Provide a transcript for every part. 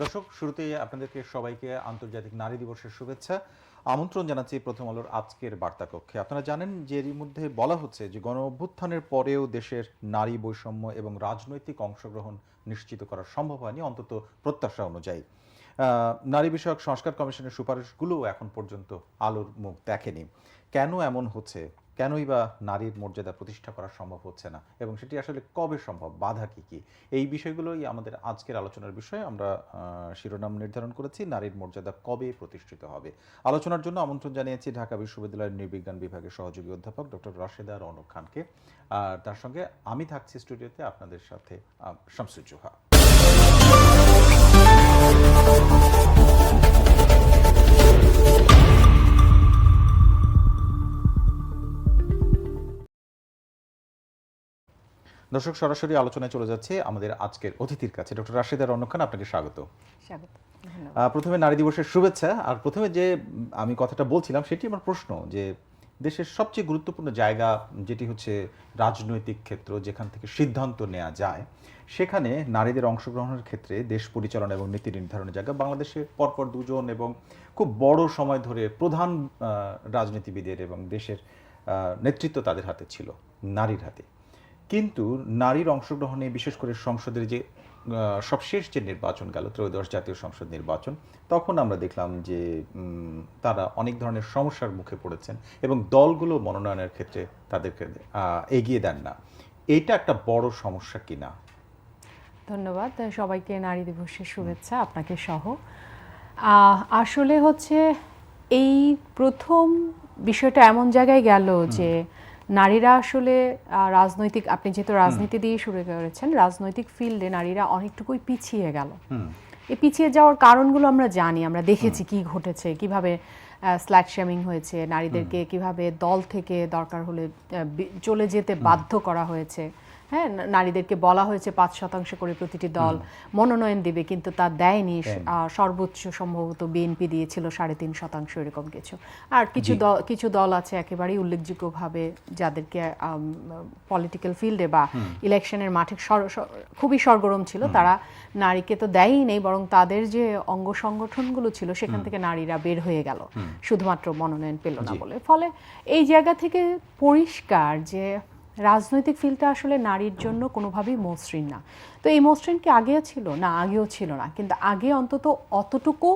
দর্শক, শুরুতেই আপনাদেরকে সবাইকে আন্তর্জাতিক নারী দিবসের শুভেচ্ছা। আমন্ত্রণ জানাচ্ছি প্রথম আলোর আজকের বার্তা কক্ষে। আপনারা জানেন যে এরই মধ্যে বলা হচ্ছে যে গণ অভ্যুত্থানের পরেও দেশের নারী বৈষম্য এবং রাজনৈতিক অংশগ্রহণ নিশ্চিত করা সম্ভব হয়নি, অন্তত প্রত্যাশা অনুযায়ী। নারী বিষয়ক সংস্কার কমিশনের সুপারিশগুলোও এখন পর্যন্ত আলোর মুখ দেখেনি। কেন এমন হচ্ছে? কেনই বা নারীর মর্যাদা প্রতিষ্ঠা করা সম্ভব হচ্ছে না, এবং সেটি আসলে কবে সম্ভব, বাধা কি কি, এই বিষয়গুলোই আমাদের আজকের আলোচনার বিষয়। আমরা শিরোনাম নির্ধারণ করেছি নারীর মর্যাদা কবে প্রতিষ্ঠিত হবে। আলোচনার জন্য আমন্ত্রণ জানিয়েছি ঢাকা বিশ্ববিদ্যালয়ের নৃবিজ্ঞান বিভাগের সহযোগী অধ্যাপক ডক্টর রাশেদা রৌনক খানকে। আর তার সঙ্গে আমি থাকছি স্টুডিওতে আপনাদের সাথে, শামসুজ্জোহা। দর্শক, সরাসরি আলোচনায় চলে যাচ্ছে আমাদের আজকের অতিথির কাছে। ডক্টর রাশেদা রৌনক খান, আপনাকে স্বাগত। প্রথমে নারী দিবসের শুভেচ্ছা। আর প্রথমে যে আমি কথাটা বলছিলাম সেটি আমার প্রশ্ন, যে দেশের সবচেয়ে গুরুত্বপূর্ণ জায়গা যেটি হচ্ছে রাজনৈতিক ক্ষেত্র, যেখান থেকে সিদ্ধান্ত নেওয়া যায়, সেখানে নারীদের অংশগ্রহণের ক্ষেত্রে দেশ পরিচালনা এবং নীতি নির্ধারণের জায়গা বাংলাদেশে পরপর দুজন এবং খুব বড় সময় ধরে প্রধান রাজনীতিবিদের এবং দেশের নেতৃত্ব তাদের হাতে ছিল, নারীর হাতে। কিন্তু নারীর অংশগ্রহণে, বিশেষ করে সংসদের যে সবশেষ যে নির্বাচন গেল, ত্রয়োদশ জাতীয় সংসদ নির্বাচন, তখন আমরা দেখলাম যে তারা অনেক ধরনের সমস্যার মুখে পড়েছেন এবং দলগুলো মনোনয়নের ক্ষেত্রে তাদেরকে এগিয়ে দেন না। এটা একটা বড় সমস্যা কিনা? ধন্যবাদ সবাইকে, নারী দিবসের শুভেচ্ছা আপনাকে সহ। আসলে হচ্ছে এই প্রথম বিষয়টা এমন জায়গায় গেল যে নারীরা আসলে রাজনৈতিক, আপনি যেহেতু রাজনীতি দিয়ে শুরু করেছেন, রাজনৈতিক ফিল্ডে নারীরা অনেকটুকুই পিছিয়ে গেল। এই পিছিয়ে যাওয়ার কারণগুলো আমরা জানি, আমরা দেখেছি কি ঘটেছে, কিভাবে স্ল্যাট শেমিং হয়েছে, নারীদেরকে কিভাবে দল থেকে দরকার হলে চলে যেতে বাধ্য করা হয়েছে। হ্যাঁ, নারীদেরকে বলা হয়েছে 5% করে প্রতিটি দল মনোনয়ন দিবে, কিন্তু তা দেয়নি। সর্বোচ্চ সম্ভবত বিএনপি দিয়েছিল 3.5%, এরকম কিছু। আর কিছু দল আছে একেবারেই উল্লেখযোগ্যভাবে যাদেরকে পলিটিক্যাল ফিল্ডে বা ইলেকশনের মাঠে খুবই সরগরম ছিল, তারা নারীকে তো দেয়ই নেই, বরং তাদের যে অঙ্গ সংগঠনগুলো ছিল সেখান থেকে নারীরা বের হয়ে গেল শুধুমাত্র মনোনয়ন পেল না বলে। ফলে এই জায়গা থেকে পরিষ্কার যে রাজনৈতিক ফিল্ডটা আসলে নারীর জন্য কোনোভাবেই মসৃণ না। তো এই মসৃণ কি আগেও ছিল? না, আগেও ছিল না, কিন্তু আগে অন্তত অতটুকু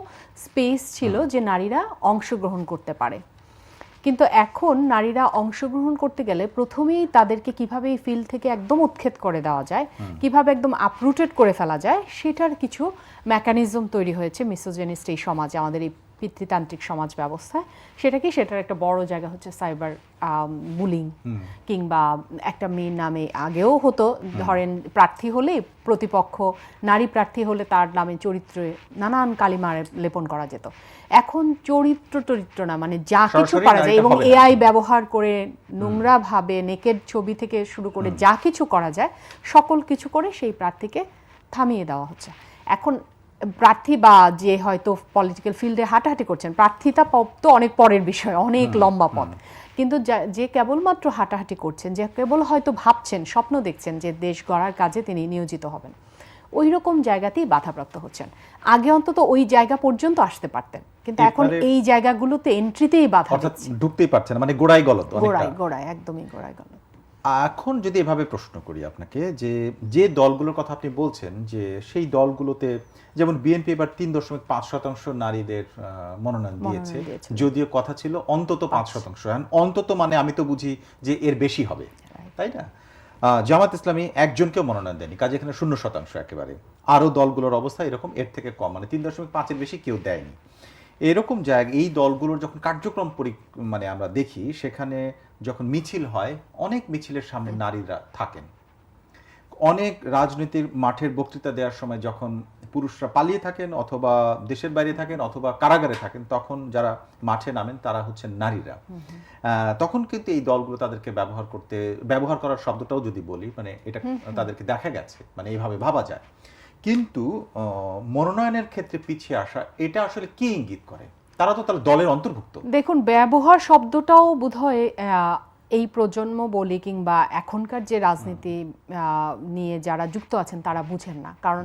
স্পেস ছিল যে নারীরা অংশগ্রহণ করতে পারে। কিন্তু এখন নারীরা অংশগ্রহণ করতে গেলে প্রথমেই তাদেরকে কিভাবে এই ফিল্ড থেকে একদম উৎখাত করে দেওয়া যায়, কিভাবে একদম আপরুটেড করে ফেলা যায়, সেটার কিছু মেকানিজম তৈরি হয়েছে মিসোজেনিস্ট এই সমাজে, আমাদের এই পিতৃতান্ত্রিক সমাজ ব্যবস্থায়। সেটার একটা বড় জায়গা হচ্ছে সাইবার বুলিং, কিংবা একটা মেয়ের নামে আগেও হতো, ধরেন প্রার্থী হলে প্রতিপক্ষ নারী প্রার্থী হলে তার নামে চরিত্রে নানান কালিমা লেপন করা যেত। এখন চরিত্র না, মানে যা কিছু করা যায়, এবং এআই ব্যবহার করে নোংরা ভাবে নেকেড ছবি থেকে শুরু করে যা কিছু করা যায় সকল কিছু করে সেই প্রার্থীকে থামিয়ে দেওয়া হচ্ছে। এখন প্রার্থী বা যে হয়তো পলিটিক্যাল ফিল্ডে হাঁটাহাঁটি করছেন, প্রার্থিতা তো অনেক পরের বিষয়, অনেক লম্বা পথ, কিন্তু যে কেবলমাত্র হাঁটাহাঁটি করছেন, যে কেবল হয়তো ভাবছেন, স্বপ্ন দেখছেন যে দেশ গড়ার কাজে তিনি নিয়োজিত হবেন, ওই রকম জায়গাতেই বাধাপ্রাপ্ত হচ্ছেন। আগে অন্তত ওই জায়গা পর্যন্ত আসতে পারতেন, কিন্তু এখন এই জায়গাগুলোতে এন্ট্রিতেই বাধা দিচ্ছে, ঢুকতেই পারছেন, মানে গোড়ায় গলদ, গোড়ায় একদমই গোড়ায় গলদ। এখন যদি এভাবে প্রশ্ন করি আপনাকে, যে দলগুলোর কথা আপনি বলছেন, যে সেই দলগুলোতে যেমন বিএনপি এবার 3.5% নারীদের মনোনয়ন দিয়েছে, যদিও কথা ছিল অন্তত 5%। অন্তত মানে আমি তো বুঝি যে এর বেশি হবে, তাই না? জামাত ইসলামী একজনকেও মনোনয়ন দেয়নি, কাজে এখানে 0% একেবারে। আরও দলগুলোর অবস্থা এরকম, এর থেকে কম, মানে 3.5-এর বেশি কেউ দেয়নি। এরকম জায়গায় এই দলগুলোর যখন কার্যক্রম মানে আমরা দেখি, সেখানে যখন মিছিল হয়, অনেক মিছিলের সামনে নারীরা থাকেন। অনেক রাজনীতির মাঠের বক্তৃতা দেওয়ার সময় যখন পুরুষরা পালিয়ে থাকেন, অথবা দেশের বাইরে থাকেন, অথবা কারাগারে থাকেন, তখন যারা মাঠে নামেন তারা হচ্ছেন নারীরা। তখন কিন্তু এই দলগুলো তাদেরকে ব্যবহার করার শব্দটাও যদি বলি, মানে এটা তাদেরকে দেখা গেছে, মানে এইভাবে ভাবা যায়। কিন্তু মনোনয়নের ক্ষেত্রে পিছিয়ে আসা, এটা আসলে কি ইঙ্গিত করে? তারা তো তাহলে দলের অন্তর্ভুক্ত। দেখুন, ব্যবহার শব্দটাও বোধহয় এই প্রজন্ম বলি কিংবা এখনকার যে রাজনীতি নিয়ে যারা যুক্ত আছেন তারা বুঝেন না, কারণ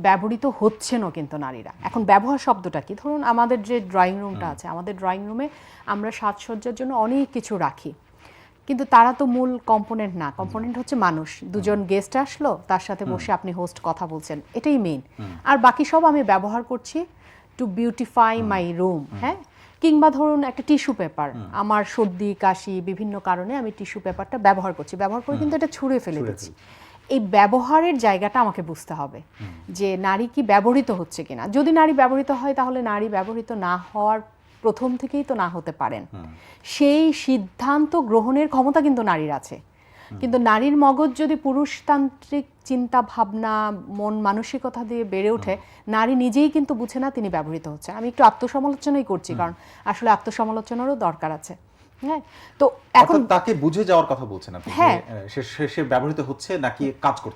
ব্যবহৃত হচ্ছেনও কিন্তু নারীরা। এখন ব্যবহার শব্দটা কি, ধরুন আমাদের যে ড্রয়িং রুমটা আছে, আমাদের ড্রয়িং রুমে আমরা সাজসজ্জার জন্য অনেক কিছু রাখি, কিন্তু তারা তো মূল কম্পোনেন্ট না। কম্পোনেন্ট হচ্ছে মানুষ, দুজন গেস্ট আসলো, তার সাথে বসে আপনি হোস্ট কথা বলছেন, এটাই মেইন। আর বাকি সব আমি ব্যবহার করছি টু বিউটিফাই মাই রুম। হ্যাঁ, কিংবা ধরুন একটা টিস্যু পেপার, আমার সর্দি কাশি বিভিন্ন কারণে আমি টিস্যু পেপারটা ব্যবহার করছি, ব্যবহার করে কিন্তু এটা ছুঁড়ে ফেলে দিচ্ছি। এই ব্যবহারের জায়গাটা আমাকে বুঝতে হবে যে নারী কি ব্যবহৃত হচ্ছে কিনা। যদি নারী ব্যবহৃত হয় তাহলে নারী ব্যবহৃত না হওয়ার প্রথম থেকেই তো না হতে পারেন, সেই সিদ্ধান্ত গ্রহণের ক্ষমতা কিন্তু নারীর আছে। কিন্তু নারীর মগজ যদি পুরুষতান্ত্রিক চিন্তা ভাবনা মন মানসিকতা দিয়ে বেড়ে ওঠে, নারী নিজেই কিন্তু বুঝে না তিনি ব্যবহৃত হচ্ছে। আমি একটু আত্মসমালোচনাই করছি, কারণ আসলে আত্মসমালোচনারও দরকার আছে। হ্যাঁ, তো এখন তাকে বুঝে যাওয়ার কথা বলছেন আপনি, হ্যাঁ, সে ব্যবহৃত হচ্ছে নাকি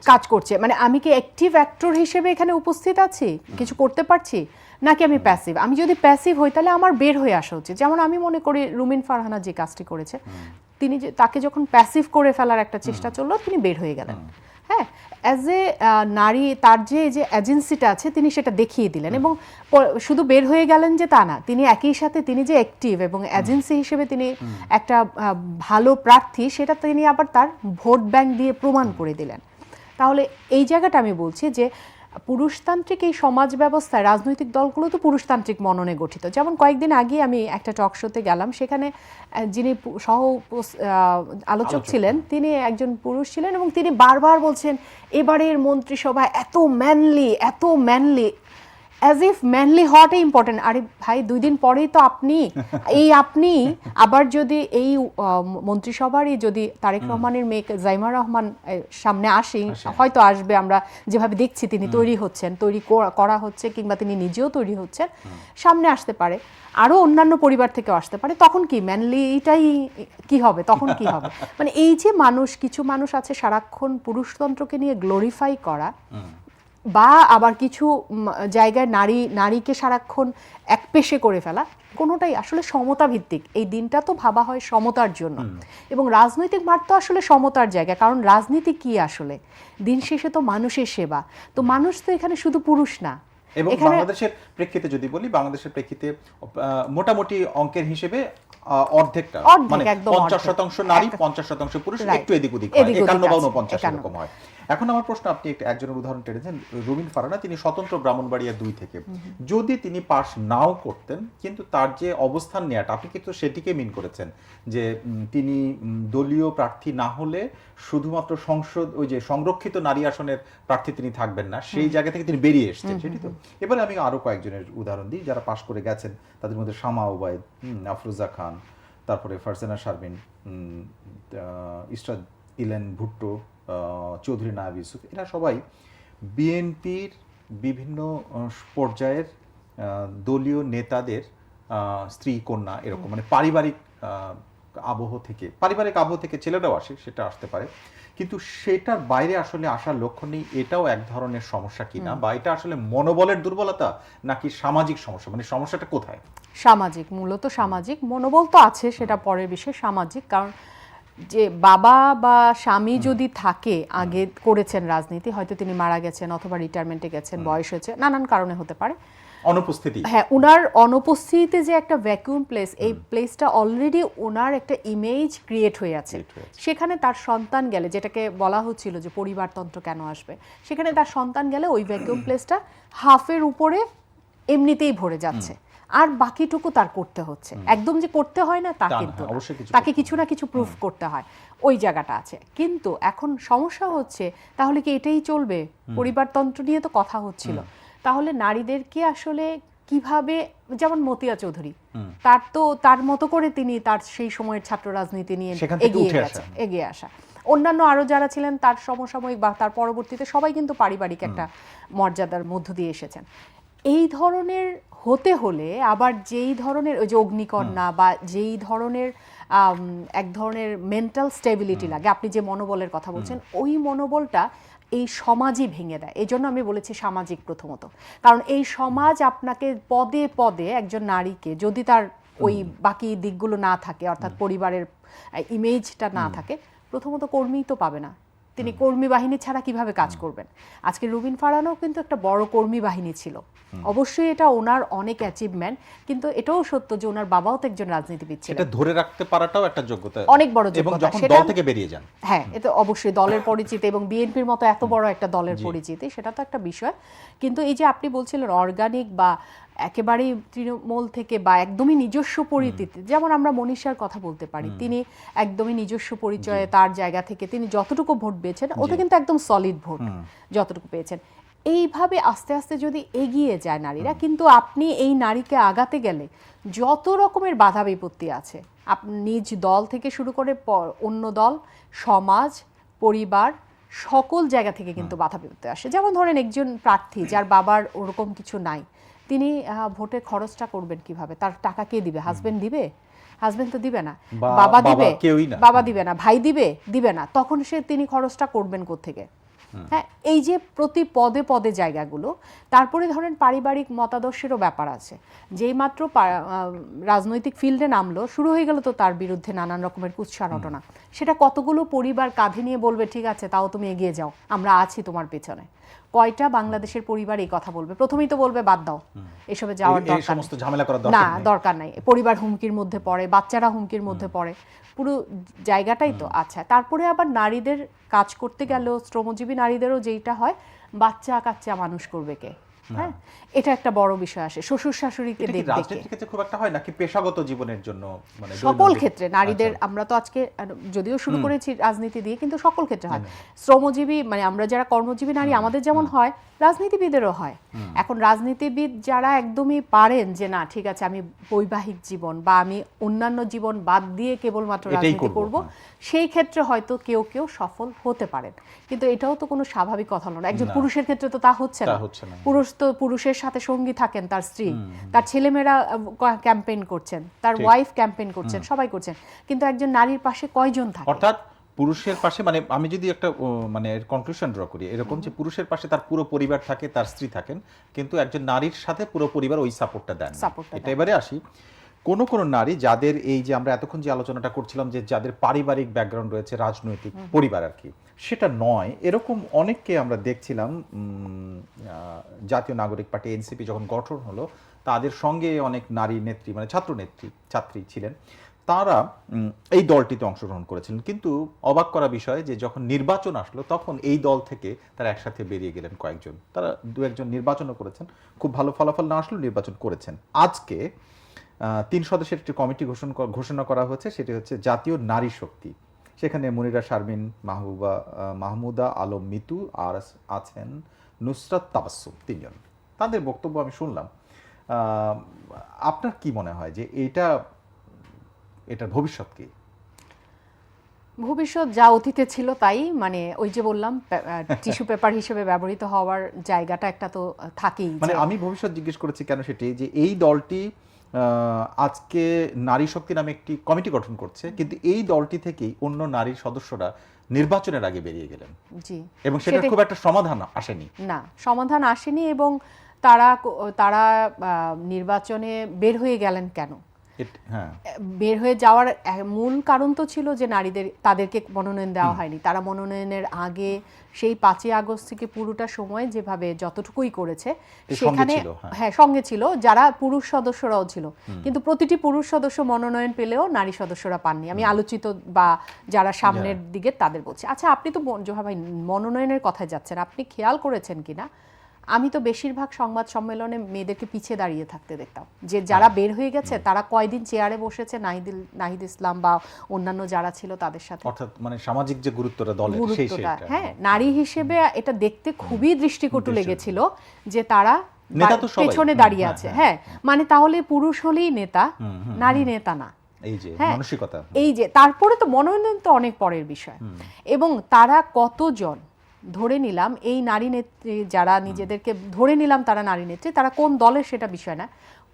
কাজ করছে, মানে আমি কি অ্যাক্টিভ অ্যাক্টর হিসেবে এখানে উপস্থিত আছি, কিছু করতে পারছি, নাকি আমি প্যাসিভ। আমি যদি প্যাসিভ হই তাহলে আমার বের হয়ে আসা উচিত। যেমন আমি মনে করি রুমিন ফারহানা যে কাজটি করেছে, তিনি তাকে যখন প্যাসিভ করে ফেলার একটা চেষ্টা চললো, তিনি বের হয়ে গেলেন। হ্যাঁ, অ্যাজ এ নারী তার যে এজেন্সিটা আছে তিনি সেটা দেখিয়ে দিলেন, এবং শুধু বের হয়ে গেলেন যে তা না, তিনি একই সাথে তিনি যে অ্যাক্টিভ এবং এজেন্সি হিসেবে তিনি একটা ভালো প্রার্থী, সেটা তিনি আবার তার ভোট ব্যাংক দিয়ে প্রমাণ করে দিলেন। তাহলে এই জায়গাটা আমি বলছি যে পুরুষতান্ত্রিক এই সমাজ ব্যবস্থায় রাজনৈতিক দলগুলো তো পুরুষতান্ত্রিক মননে গঠিত। যেমন কয়েকদিন আগে আমি একটা টক শোতে গেলাম, সেখানে যিনি সহ আলোচক ছিলেন তিনি একজন পুরুষ ছিলেন, এবং তিনি বারবার বলছেন এবারের মন্ত্রিসভায় এত ম্যানলি, অ্যাজ ইফ ম্যানলি হওয়াটাই ইম্পর্টেন্ট। আরে ভাই, 2 দিন পরেই তো আপনি আবার যদি এই মন্ত্রিসভারই যদি তারেক রহমানের মেয়ে জাইমা রহমান সামনে আসে, হয়তো আসবে, আমরা যেভাবে দেখছি তিনি তৈরি করা হচ্ছে, কিংবা তিনি নিজেও তৈরি হচ্ছেন, সামনে আসতে পারে, আরো অন্যান্য পরিবার থেকেও আসতে পারে, তখন কি ম্যানলিটাই কি হবে, তখন কি হবে? মানে এই যে কিছু মানুষ আছে সারাক্ষণ পুরুষতন্ত্রকে নিয়ে গ্লোরিফাই করা, বা আবার কিছু জায়গায় নারীকে সারাক্ষণ একপেশে করে ফেলা, কোনোটাই আসলে সমতা ভিত্তিক। এই দিনটা তো ভাবা হয় সমতার জন্য, এবং রাজনৈতিক মাঠ তো আসলে সমতার জায়গা। কারণ রাজনীতি কি আসলে দিন শেষে তো মানুষের সেবা, তো মানুষ তো এখানে শুধু পুরুষ না। এবং বাংলাদেশের প্রেক্ষিতে যদি বলি, বাংলাদেশের প্রেক্ষিতে মোটামুটি অঙ্কের হিসেবে অর্ধেকটা, মানে 50% নারী 50% পুরুষ, একটু এদিক ওদিক 51-52 এরকম হয়। এখন আমার প্রশ্ন, আপনি একজনের উদাহরণ টেনেছেন, রুমিন ফারহানা, তিনি স্বতন্ত্র ব্রাহ্মণবাড়িয়া 2 থেকে, যদি তিনি পাস নাও করতেন, কিন্তু তার যে অবস্থান নেওয়াটা, আপনি কিন্তু সেটিকে মিন করেছেন যে তিনি দলীয় প্রার্থী না হলে শুধুমাত্র সংসদ ওই যে সংরক্ষিত নারী আসনের প্রার্থী তিনি থাকবেন না, সেই জায়গা থেকে তিনি বেরিয়ে এসেছেন, সেটি তো। এবারে আমি আরো কয়েকজনের উদাহরণ দিই যারা পাশ করে গেছেন, তাদের মধ্যে শামা ওবায়দ, আফরোজা খান, তারপরে ফারজানা শারমিন, ইসরাত ইলেন ভুট্টো, চৌধুরী নায়াব ইউসুফ, এরা সবাই বিএনপির বিভিন্ন পর্যায়ের দলীয় নেতাদের স্ত্রী কন্যা, এরকম মানে পারিবারিক আবহ থেকে ছেলেরাও আসে, সেটা আসতে পারে, কিন্তু সেটার বাইরে আসলে আসার লক্ষ্য নেই। এটাও এক ধরনের সমস্যা কিনা, বা এটা আসলে মনোবলের দুর্বলতা নাকি সামাজিক সমস্যা, মানে সমস্যাটা কোথায়? সামাজিক, মূলত সামাজিক। মনোবল তো আছে, সেটা পরের বিষয়। সামাজিক, কারণ যে বাবা বা স্বামী যদি থাকে, আগে করেছেন রাজনীতি, হয়তো তিনি মারা গেছেন অথবা রিটায়ারমেন্টে গেছেন, বয়স হয়েছে, নানান কারণে হতে পারে, অনুপস্থিতি, হ্যাঁ, ওনার অনুপস্থিতিতে যে একটা ভ্যাকুয়াম প্লেস, এই প্লেসটা অলরেডি ওনার একটা ইমেজ ক্রিয়েট হয়ে আছে। সেখানে তার সন্তান গেলে, যেটাকে বলা হচ্ছিল যে পরিবারতন্ত্র কেন আসবে, সেখানে তার সন্তান গেলে ওই ভ্যাকুয়াম প্লেসটা হাফের উপরে এমনিতেই ভরে যাচ্ছে, আর বাকিটুকু তার করতে হচ্ছে। একদম যে করতে হয় না তা কিন্তু, তাকে কিছু না কিছু প্রুফ করতে হয়, ওই জায়গাটা আছে। কিন্তু এখন সমস্যা হচ্ছে, তাহলে কি এটাই চলবে? পরিবারতন্ত্র নিয়ে তো কথা হচ্ছিল, তাহলে নারীদেরকে আসলে কিভাবে, যেমন মতিয়া চৌধুরী, তার মতো করে তিনি তার সেই সময়ের ছাত্র রাজনীতি নিয়ে এগিয়ে আসা, অন্যান্য আরো যারা ছিলেন তার সমসাময়িক বা তার পরবর্তীতে সবাই কিন্তু পারিবারিক একটা মর্যাদার মধ্য দিয়ে এসেছেন। এই ধরনের হতে হলে আবার যেই ধরনের ওই যে অগ্নিকন্যা বা যেই ধরনের এক ধরনের মেন্টাল স্টেবিলিটি লাগে, আপনি যে মনোবলের কথা বলছেন, ওই মনোবলটা এই সমাজই ভেঙে দেয়। এই জন্য আমি বলেছি সামাজিক প্রথমত, কারণ এই সমাজ আপনাকে পদে পদে একজন নারীকে, যদি তার ওই বাকি দিকগুলো না থাকে, অর্থাৎ পরিবারের ইমেজটা না থাকে, প্রথমত কর্মী তো পাবে না। তিনি কর্মী বাহিনী ছাড়া কিভাবে কাজ করবেন? আজকে রুবিন ফারহানও কিন্তু একটা বড় কর্মী বাহিনী ছিল, অবশ্যই এটা ওনার অনেক অ্যাচিভমেন্ট, কিন্তু এটাও সত্য যে ওনার বাবাও তো একজন রাজনীতিবিদ ছিলেন। এটা ধরে রাখতে পারাটাও একটা যোগ্যতা, অনেক বড় এবং যোগ্যতা। যখন দল থেকে বেরিয়ে যান, হ্যাঁ, এটা অবশ্যই দলের পরিচিতি এবং বিএনপির মতো এত বড় একটা দলের পরিচিতি, সেটা তো একটা বিষয়। কিন্তু এই যে আপনি বলছিলেন অর্গানিক বা একেবারেই তৃণমূল থেকে বা একদমই নিজস্ব পরিচিতি, যেমন আমরা মনীষার কথা বলতে পারি, তিনি একদমই নিজস্ব পরিচয়ে তার জায়গা থেকে তিনি যতটুকু ভোট পেয়েছেন, ওটা কিন্তু একদম সলিড ভোট যতটুকু পেয়েছেন। এইভাবে আস্তে আস্তে যদি এগিয়ে যায় নারীরা, কিন্তু আপনি এই নারীকে আগাতে গেলে যত রকমের বাধা বিপত্তি আছে, আপনি নিজ দল থেকে শুরু করে অন্য দল, সমাজ, পরিবার, সকল জায়গা থেকে কিন্তু বাধা বিপত্তি আসে। যেমন ধরেন একজন প্রার্থী যার বাবার ওরকম কিছু নাই, তিনি ভোটে খরচটা করবেন কিভাবে? তার টাকা কে দিবে? হাজবেন্ড দিবে? হাজবেন্ড তো দিবে না। বাবা দিবে? বাবা দিবে না। ভাই দিবে না। তখন তিনি খরচটা করবেন কোত্থেকে? হ্যাঁ, এই যে প্রতি পদে পদে জায়গাগুলো। তারপরে ধরেন পারিবারিক মতাদর্শেরও ব্যাপার আছে। যেই মাত্র রাজনৈতিক ফিল্ডে নামলো, শুরু হয়ে গেল তো তার বিরুদ্ধে নানান রকমের কুৎসা রটনা। সেটা কতগুলো পরিবার কাঁধে নিয়ে বলবে ঠিক আছে, তাও তুমি এগিয়ে যাও, আমরা আছি তোমার পেছনে? কয়টা বাংলাদেশের পরিবার এই কথা বলবে? প্রথমেই তো বলবে বাদ দাও, এসবে যাওয়ার দরকার নাই, পরিবার হুমকির মধ্যে পড়ে, বাচ্চারা হুমকির মধ্যে পড়ে, পুরো জায়গাটাই তো। আচ্ছা, তারপরে আবার নারীদের কাজ করতে গেলেও, শ্রমজীবী নারীদেরও যেইটা হয়, বাচ্চা কাচ্চা মানুষ করবে কে? হ্যাঁ, এটা একটা বড় বিষয় আসে। শ্বশুর শাশুড়িকে দেখবে কে? রাজনীতির ক্ষেত্রে খুব একটা হয় নাকি পেশাগত জীবনের জন্য, মানে সকল ক্ষেত্রে নারীদের, আমরা তো আজকে যদিও শুরু করেছি রাজনীতি দিয়ে, কিন্তু সকল ক্ষেত্রে হয়। শ্রমজীবী, মানে আমরা যারা কর্মজীবী নারী, আমাদের যেমন হয়, রাজনীতিবিদেরও হয়। এখন রাজনীতিবিদ যারা একদমই পারেন যে না ঠিক আছে, আমি বৈবাহিক জীবন বা আমি অন্যান্য জীবন বাদ দিয়ে কেবলমাত্র রাজনীতি করব, সেই ক্ষেত্রে হয়তো কেউ কেউ সফল হতে পারেন। কিন্তু এটাও তো কোনো স্বাভাবিক কথা নয়। একজন পুরুষের ক্ষেত্রে তো তা হচ্ছে না। পুরুষ তো পুরুষের সাথে সঙ্গী থাকেন, তার স্ত্রী, তার ছেলেমেয়েরা ক্যাম্পেইন করছেন, তার ওয়াইফ ক্যাম্পেইন করছেন, সবাই করছেন, কিন্তু একজন নারীর পাশে কয়জন থাকে? অর্থাৎ পুরুষের পাশে, মানে আমি যদি একটা মানে কনক্লুশন ড্র করি এরকম, যে পুরুষের পাশে তার পুরো পরিবার থাকে, তার স্ত্রী থাকেন, কিন্তু একজন নারীর সাথে পুরো পরিবার ওই সাপোর্টটা দেন। এটা এবারে আসি, কোন কোন নারী যাদের, এই যে আমরা এতক্ষণ যে আলোচনাটা করছিলাম, যে যাদের পারিবারিক ব্যাকগ্রাউন্ড রয়েছে, রাজনৈতিক পরিবার আর কি, সেটা নয়, এরকম অনেককে আমরা দেখছিলাম। জাতীয় নাগরিক পার্টি এনসিপি যখন গঠন হলো, তাদের সঙ্গে অনেক নারী নেত্রী, মানে ছাত্রী ছিলেন, তারা এই দলটিতে অংশগ্রহণ করেছিলেন। কিন্তু অবাক করা বিষয় যে যখন নির্বাচন আসলো, তখন এই দল থেকে তারা একসাথে বেরিয়ে গেলেন কয়েকজন। তারা দু একজন নির্বাচনও করেছেন, খুব ভালো ফলাফল না আসলেও নির্বাচন করেছেন। আজকে 3 সদস্যের একটি কমিটি ঘোষণা করা হয়েছে, সেটি হচ্ছে জাতীয় নারী শক্তি। সেখানে মনিরা শারমিন, মাহমুদা আলম মিতু, আর আছেন নুসরাত তাবাসসুম, 3 জন। তাদের বক্তব্য আমি শুনলাম। আপনার কি মনে হয় যে এটার ভবিষ্যৎ কি? ভবিষ্যৎ যা অতীতে ছিল তাই, মানে ওই যে বললাম, টিস্যু পেপার হিসেবে ব্যবহৃত হওয়ার জায়গাটা একটা তো থাকেই। মানে আমি ভবিষ্যৎ জিজ্ঞেস করেছি কেন, সেটি যে এই দলটি আজকে নারী শক্তি নামে একটি কমিটি গঠন করছে, কিন্তু এই দলটি থেকেই অন্য নারী সদস্যরা নির্বাচনের আগে বেরিয়ে গেলেন। জি, এবং সেটা খুব একটা সমাধান আসেনি। না, সমাধান আসেনি। এবং তারা নির্বাচনে বের হয়ে গেলেন কেন? বের হয়ে যাওয়ার মূল কারণ তো ছিল যে তাদেরকে মনোনয়ন দেওয়া হয়নি। তারা মনোনয়নের আগে সেই 5ই আগস্ট থেকে পুরোটা সময় যেভাবে যতটুকুই করেছে, সেখানে হ্যাঁ সঙ্গে ছিল, যারা পুরুষ সদস্যরাও ছিল, কিন্তু প্রতিটি পুরুষ সদস্য মনোনয়ন পেলেও নারী সদস্যরা পাননি। আমি আলোচিত বা যারা সামনের দিকে তাদের বলছি। আচ্ছা, আপনি তো ভাই মনোনয়নের কথায় যাচ্ছেন, আপনি খেয়াল করেছেন কিনা, আমি তো বেশিরভাগ সংবাদ সম্মেলনে মেয়েদেরকে পিছিয়ে দাঁড়িয়ে থাকতে দেখতাম, যে যারা বের হয়ে গেছে তারা কয়দিন চেয়ারে বসেছে নাহিদ ইসলাম বা অন্যান্য যারা ছিল তাদের সাথে, অর্থাৎ মানে সামাজিক যে গুরুত্বটা দলের, সেইটা হ্যাঁ, নারী হিসেবে এটা দেখতে খুবই দৃষ্টিকটু লেগেছিল যে তারা পেছনে দাঁড়িয়ে আছে। হ্যাঁ, মানে তাহলে পুরুষ হলেই নেতা, নারী নেতা না, এই যে মানসিকতা। এই যে তারপরে তো মনোনয়ন তো অনেক পরের বিষয়। এবং তারা কতজন, ধরে নিলাম এই নারী নেত্রী যারা নিজেদেরকে ধরে নিলাম তারা নারী নেত্রী, তারা কোন দলের সেটা বিষয় না,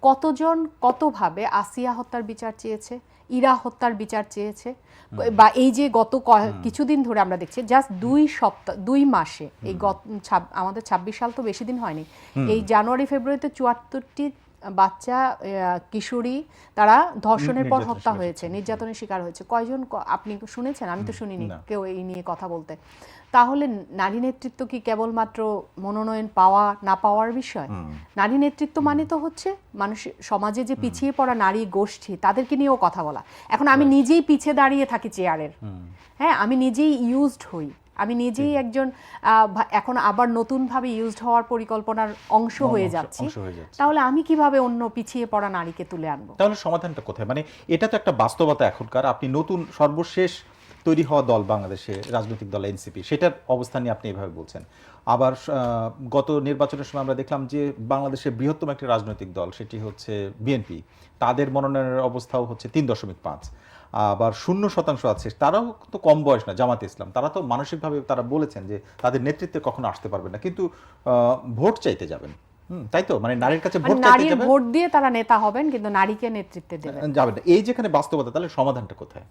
কতজন কতভাবে আসিয়া হত্যার বিচার চেয়েছে, ইরা হত্যার বিচার চেয়েছে, বা এই যে গত কিছুদিন ধরে আমরা দেখছি, জাস্ট 2 মাসে, এই আমাদের 26 সাল তো বেশি দিন হয়নি, এই জানুয়ারি ফেব্রুয়ারিতে 74টি বাচ্চা কিশোরী তারা ধর্ষণের পর হত্যা শিকার হয়েছে, নির্যাতনের শিকার হয়েছে। কয়জন আপনি শুনেছেন? আমি তো শুনিনি না। কেউ এই নিয়ে কথা বলতে। তাহলে নারী নেতৃত্ব কি কেবলমাত্র মনোনয়ন পাওয়া না পাওয়ার বিষয়? নারী নেতৃত্ব মানে তো হচ্ছে মানুষ সমাজে যে পিছিয়ে পড়া নারী গোষ্ঠী তাদেরকে নিয়েও কথা বলা। এখন আমি নিজেই পিছিয়ে দাঁড়িয়ে থাকি চেয়ারের, হ্যাঁ, আমি নিজেই ইউজড হই, আমি নিজেই একজন এখন আবার নতুনভাবে ইউজড হওয়ার পরিকল্পনার অংশ হয়ে যাচ্ছি, তাহলে আমি কিভাবে অন্য পিছিয়ে পড়া নারীকে তুলে আনবো? তাহলে সমাধানটা কোথায়? মানে এটা তো একটা বাস্তবতা এখনকার। আপনি নতুন সর্বশেষ তৈরি হওয়া দল বাংলাদেশে রাজনৈতিক দল এনসিপি, সেটার অবস্থান নিয়ে আপনি এভাবে বলছেন। আবার গত নির্বাচনের সময় আমরা দেখলাম যে বাংলাদেশের বৃহত্তম একটি রাজনৈতিক দল সেটি হচ্ছে বিএনপি, তাদের মনোনয়নের অবস্থাও হচ্ছে 3.5। আবার 0% আছে, তারাও তো কম বয়স না, জামাতে ইসলাম, তারা তো মানসিকভাবে তারা বলেছেন যে তাদের নেতৃত্বে কখনো আসতে পারবে না, কিন্তু ভোট চাইতে যাবেন। তাই তো, মানে নারীর কাছে ভোট চাইতে যাবেন, ভোট দিয়ে তারা নেতা হবেন কিন্তু নারীকে নেতৃত্বে দেবেন যাবেন। এই যেখানে বাস্তবতা, তাহলে সমাধানটা কোথায়?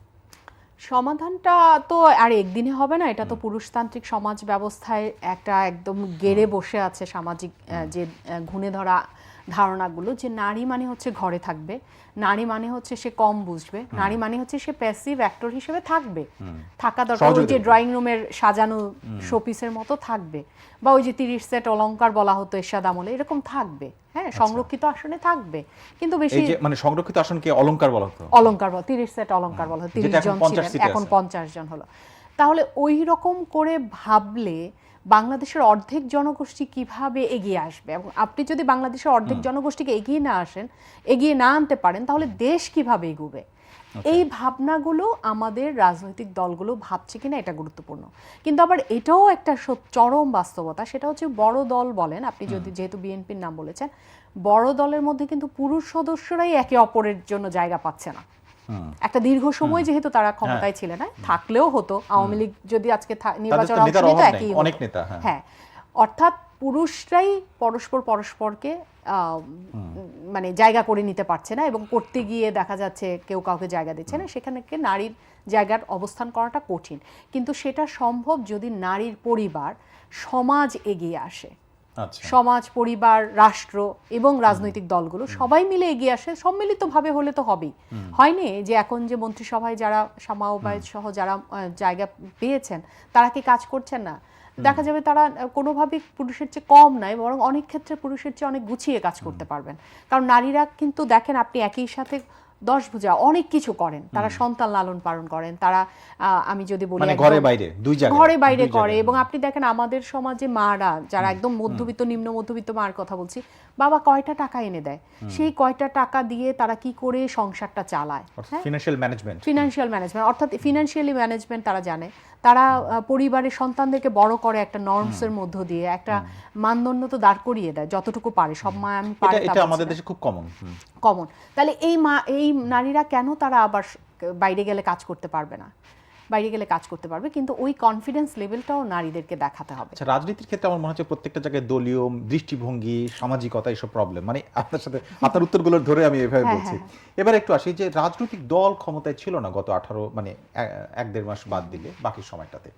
সমাধানটা তো আর একদিনে হবে না, এটা তো পুরুষতান্ত্রিক সমাজ ব্যবস্থায় একটা একদম গেড়ে বসে আছে সামাজিক যে ঘুণে ধরা ধারণাগুলো, যে নারী মানে হচ্ছে ঘরে থাকবে, নারী মানে হচ্ছে সে কম বুঝবে, নারী মানে হচ্ছে সে প্যাসিভ অ্যাক্টর হিসেবে থাকবে, থাকা দরকার, ওই যে ড্রয়িং রুমের সাজানো শোপিসের মতো থাকবে, বা ওই যে 30 সেট অলংকার বলা হতো এরশাদ আমলে, এরকম থাকবে, হ্যাঁ, সংরক্ষিত আসনে থাকবে। কিন্তু বেশি মানে সংরক্ষিত আসনকে অলংকার বলা হতো, অলংকার বলা, 30 সেট অলংকার বলা হতো, 30 জন ছিলেন, এখন 50 জন হলো। তাহলে ওই রকম করে ভাবলে বাংলাদেশের অর্ধেক জনগোষ্ঠী কিভাবে এগিয়ে আসবে? এবং আপনি যদি বাংলাদেশের অর্ধেক জনগোষ্ঠীকে এগিয়ে না আনতে পারেন, তাহলে দেশ কিভাবে এগোবে? এই ভাবনাগুলো আমাদের রাজনৈতিক দলগুলো ভাবছে কিনা এটা গুরুত্বপূর্ণ। কিন্তু আবার এটাও একটা চরম বাস্তবতা, সেটা হচ্ছে বড় দল বলেন, আপনি যদি যেহেতু বিএনপির নাম বলেছেন, বড় দলের মধ্যে কিন্তু পুরুষ সদস্যরাই একে অপরের জন্য জায়গা পাচ্ছে না। একটা দীর্ঘ সময় যেহেতু তারা ক্ষমতায় ছিলেন না, থাকলেও হতো, আওয়ামী লীগ যদি আজকে নির্বাচন অংশ নিত একই অনেক নেতা, হ্যাঁ, অর্থাৎ পুরুষরাই পরস্পরকে মানে জায়গা করে নিতে পারছে না, এবং করতে গিয়ে দেখা যাচ্ছে কেউ কাউকে জায়গা দিচ্ছে না, সেখানে নারীর জায়গার অবস্থান করাটা কঠিন। কিন্তু সেটা সম্ভব যদি নারীর পরিবার, সমাজ এগিয়ে আসে। সমাজ, পরিবার, রাষ্ট্র এবং রাজনৈতিক দলগুলো সবাই মিলে এগিয়ে আসে, সম্মিলিতভাবে হলে তো হবেই। হয়নি যে এখন যে মন্ত্রিসভায় যারা শামা ওবায়েদ সহ যারা জায়গা পেয়েছেন তারা কি কাজ করছেন না? দেখা যাবে তারা কোনোভাবেই পুরুষের চেয়ে কম নয়, বরং অনেক ক্ষেত্রে পুরুষের চেয়ে অনেক গুছিয়ে কাজ করতে পারবেন। কারণ নারীরা কিন্তু দেখেন, আপনি একই সাথে 10 ভুজা অনেক কিছু করেন, তারা সন্তান লালন পালন করেন, তারা আমি যদি বলি ঘরে বাইরে ঘরে বাইরে করে। এবং আপনি দেখেন আমাদের সমাজে মারা যারা একদম মধ্যবিত্ত, নিম্ন মধ্যবিত্ত মার কথা বলছি, বাবা কয়টা টাকা এনে দেয়, সেই কয়টা টাকা দিয়ে তারা কি করে সংসারটা চালায়, ফিনান্সিয়াল ম্যানেজমেন্ট, অর্থাৎ ফিনান্সিয়ালি ম্যানেজমেন্ট তারা জানে। তারা পরিবারের সন্তানদেরকে বড় করে একটা নর্মসের মধ্য দিয়ে একটা মানদণ্ড তো দাঁড় করিয়ে দেয় যতটুকু পারে, সব মা আমি পারি, এটা আমাদের দেশে খুব কমন। তাহলে এই নারীরা কেন তারা আবার বাইরে গেলে কাজ করতে পারবে না? বাইরে গেলে কাজ করতে পারবে, কিন্তু ওই কনফিডেন্স লেভেলটাও নারীদেরকে দেখাতে হবে। আচ্ছা, রাজনীতির ক্ষেত্রে আমার মনে হচ্ছে প্রত্যেকটা জায়গায় দলীয় দৃষ্টিভঙ্গি, সামাজিকতা, এসব প্রবলেম, মানে আপনার সাথে আপনার উত্তরগুলো ধরে আমি এভাবে বলছি। এবার একটু আসি যে রাজনৈতিক দল ক্ষমতায় ছিল না গত 18 মানে 1-1.5 মাস বাদ দিলে বাকি সময়টাতে।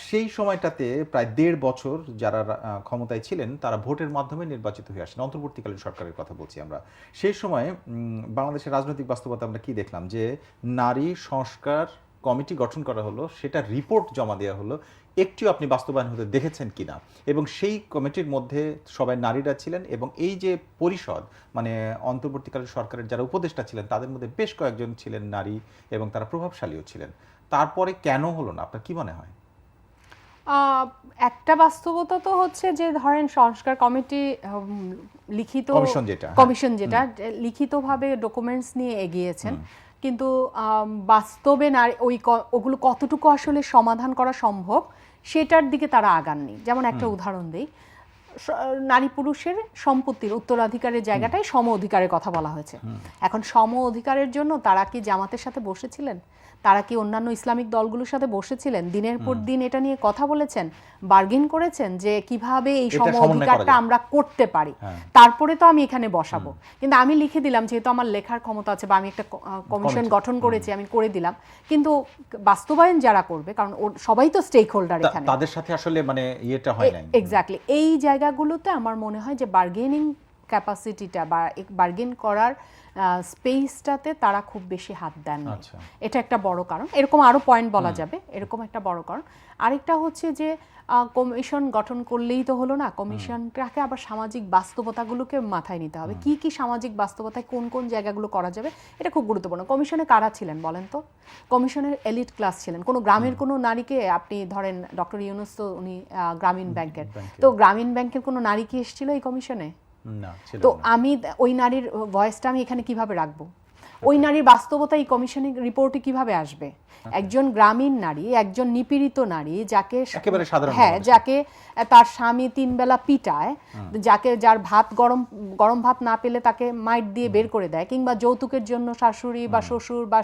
সেই সময়টাতে প্রায় 1.5 বছর যারা ক্ষমতায় ছিলেন তারা ভোটের মাধ্যমে নির্বাচিত হয়ে আসেন, অন্তর্বর্তীকালীন সরকারের কথা বলছি আমরা। সেই সময় বাংলাদেশের রাজনৈতিক বাস্তবতা আমরা কি দেখলাম, যে নারী সংস্কার কমিটি গঠন করা হলো, সেটা রিপোর্ট জমা দেওয়া হলো, একটিও আপনি বাস্তবায়ন হতে দেখেছেন কিনা? এবং সেই কমিটির মধ্যে সবাই নারীরা ছিলেন, এবং এই যে পরিষদ মানে অন্তর্বর্তীকালীন সরকারের যারা উপদেষ্টা ছিলেন তাদের মধ্যে বেশ কয়েকজন ছিলেন নারী, এবং তারা প্রভাবশালীও ছিলেন। তারপরে কেন হলো না, আপনার কি মনে হয়? একটা বাস্তবতা তো হচ্ছে যে ধরেন সংস্কার কমিটি লিখিত কমিশন যেটা লিখিতভাবে ডকুমেন্টস নিয়ে এগিয়েছেন, কিন্তু বাস্তবে ওগুলো কতটুকু আসলে সমাধান করা সম্ভব সেটার দিকে তারা আগাননি। যেমন একটা উদাহরণ দেই, নারী পুরুষের সম্পত্তির উত্তরাধিকারের জায়গাটায় সম অধিকারের কথা বলা হয়েছে। এখন সম অধিকারের জন্য তারা কি জামাতের সাথে বসেছিলেন? তারা কি অন্যান্য ইসলামিক দলগুলোর সাথে বসেছিলেন? দিনের পর দিন এটা নিয়ে কথা বলেছেন, বার্গেন করেছেন যে কিভাবে এই সম অধিকারটা আমরা করতে পারি, তারপরে তো আমি এখানে বসাবো। কিন্তু আমি লিখে দিলাম, যেহেতু আমার লেখার ক্ষমতা আছে বা আমি একটা কমিশন গঠন করেছি, আমি করে দিলাম, কিন্তু বাস্তবায়ন যারা করবে, কারণ সবাই তো স্টেক হোল্ডার এখানে, তাদের সাথে আসলে মানে ইয়েটা হয় না। এক্স্যাক্টলি এই জায়গাগুলোতে আমার মনে হয় যে বার্গেনিং ক্যাপাসিটিটা বা বার্গেন করার স্পেসটাতে তারা খুব বেশি হাত দেন। এটা একটা বড় কারণ। এরকম আরো পয়েন্ট বলা যাবে, এরকম একটা বড় কারণ। আরেকটা হচ্ছে যে কমিশন গঠন করলেই তো হলো না, কমিশনটাকে আবার সামাজিক বাস্তবতাগুলোকে মাথায় নিতে হবে। কি কি সামাজিক বাস্তবতায় কোন কোন জায়গাগুলো করা যাবে, এটা খুব গুরুত্বপূর্ণ। কমিশনে কারা ছিলেন বলেন তো? কমিশনের এলিট ক্লাস ছিলেন। কোনো গ্রামের কোনো নারীকে আপনি ধরেন, ডক্টর ইউনূস তো উনি গ্রামীণ ব্যাংকের, তো গ্রামীণ ব্যাংকের কোনো নারী কি এসেছিল এই কমিশনে? না। তো আমি ওই নারীর ভয়েসটা আমি এখানে কিভাবে রাখবো? ওই নারীর বাস্তবতা এই কমিশনের রিপোর্টে কিভাবে আসবে? একজন গ্রামীণ নারী, একজন নিপীড়িত নারী, যাকে একেবারে সাধারণ, হ্যাঁ, যাকে তার স্বামী 3 বেলা পিটায়, যার গরম ভাত না পেলে তাকে মাইট দিয়ে বের করে দেয়, কিংবা যৌতুকের জন্য শাশুড়ি বা শ্বশুর বা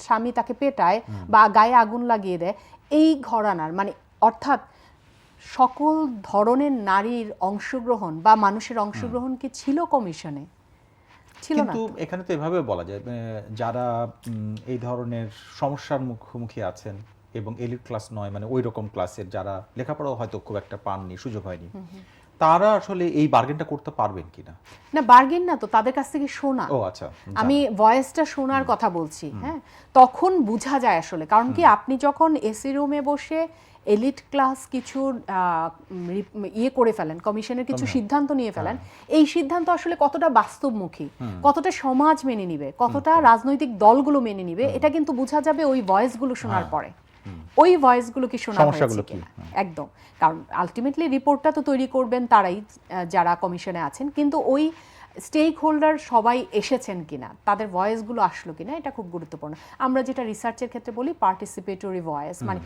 স্বামী তাকে পেটায় বা গায়ে আগুন লাগিয়ে দেয়, এই ঘরানার মানে অর্থাৎ সকল ধরনের নারীর অংশগ্রহণ বা মানুষের অংশগ্রহণ কি ছিল কমিশনে? কিন্তু এখানে তো এভাবে বলা যায়, যারা এই ধরনের সমস্যার মুখোমুখি আছেন এবং এলিট ক্লাস নয়, মানে ওই রকম ক্লাসের যারা লেখাপড়াও হয়তো খুব একটা পাননি, সুযোগ হয়নি, তারা আসলে এই বার্গেনটা করতে পারবেন কিনা? না, বার্গেন না তো, তাদের কাছ থেকে শোনা। ও আচ্ছা, আমি ভয়েসটা শোনার কথা বলছি। হ্যাঁ, তখন বোঝা যায় আসলে। কারণ কি, আপনি যখন এসি রুমে বসে এলিট ক্লাস কিছু করে ফেলেন, কমিশনের কিছু সিদ্ধান্ত নিয়ে ফেলেন, এই সিদ্ধান্ত আসলে কতটা বাস্তবমুখী, কতটা সমাজ মেনে নিবে, কতটা রাজনৈতিক দলগুলো মেনে নিবে, এটা কিন্তু বোঝা যাবে ওই ভয়েসগুলো শোনার পরে। ওই ভয়েসগুলো কি শোনা হয়েছে কিনা। একদম, কারণ আলটিমেটলি রিপোর্টটা তো তৈরি করবেন তারাই, যারা কমিশনে আছেন, কিন্তু ওই স্টেক হোল্ডার সবাই এসেছেন কিনা, তাদের ভয়েসগুলো আসলো কিনা, এটা খুব গুরুত্বপূর্ণ। আমরা যেটা রিসার্চের ক্ষেত্রে বলি পার্টিসিপেটরি ভয়েস, মানে